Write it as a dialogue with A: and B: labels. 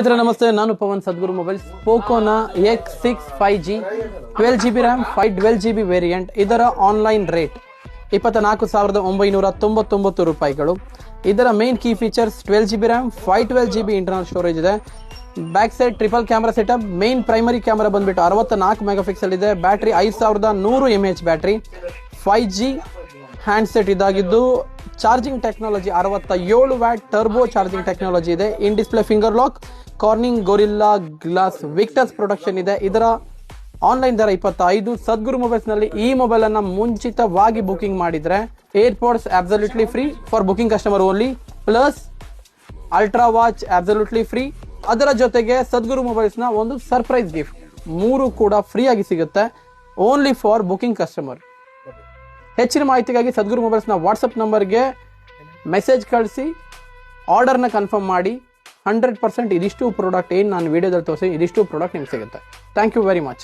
A: ನಮಸ್ತೆ, ನಾನು ಪವನ್ ಸದ್ಗುರು ಮೊಬೈಲ್ಸ್. ಪೋಕೋನ X6 5G 12GB RAM 512GB variant. ಇದರ ಆನ್ಲೈನ್ ರೇಟ್ 24,999 ರೂಪಾಯಿಗಳು. ಇದರ main key features 12GB RAM 512GB internal storage ಇದೆ. Back side triple camera setup. Main primary camera ಬಂದ್ಬಿಟ್ಟು 64 megapixel ಇದೆ. Battery 5100 mAh battery. 5G handset ಇದಾಗಿದ್ದು charging technology 67 watt turbo charging technology ಇದೆ. In display finger lock, Corning Gorilla Glass Victus production ಇದೆ. ಇದರ online ದರ 25. ಸದ್ಗುರು mobiles ನಲ್ಲಿ ಈ mobile ಅನ್ನ ಮುಂಚಿತವಾಗಿ ಬುಕಿಂಗ್ ಮಾಡಿದ್ರೆ airports absolutely free for booking customer only, plus ultra watch absolutely free. ಅದರ ಜೊತೆಗೆ ಸದ್ಗುರು ಮೊಬೈಲ್ಸ್ ನ ಒಂದು ಸರ್ಪ್ರೈಸ್ ಗಿಫ್ಟ್ 3 ಕೂಡ ಫ್ರೀ ಆಗಿ ಸಿಗುತ್ತೆ, ಓನ್ಲಿ ಫಾರ್ ಬುಕಿಂಗ್ ಕಸ್ಟಮರ್. ಹೆಚ್ಚಿನ ಮಾಹಿತಿಗಾಗಿ ಸದ್ಗುರು ಮೊಬೈಲ್ಸ್ನ ವಾಟ್ಸಪ್ ನಂಬರ್ಗೆ ಮೆಸೇಜ್ ಕಳಿಸಿ ಆರ್ಡರ್ನ ಕನ್ಫರ್ಮ್ ಮಾಡಿ. 100% ಇದಿಷ್ಟು ಪ್ರಾಡಕ್ಟ್ ಏನು ನಾನು ವಿಡಿಯೋದಲ್ಲಿ ತೋರಿಸಿ ಇದಿಷ್ಟು ಪ್ರಾಡಕ್ಟ್ ನಿಮ್ಗೆ ಸಿಗುತ್ತೆ. Thank you very much.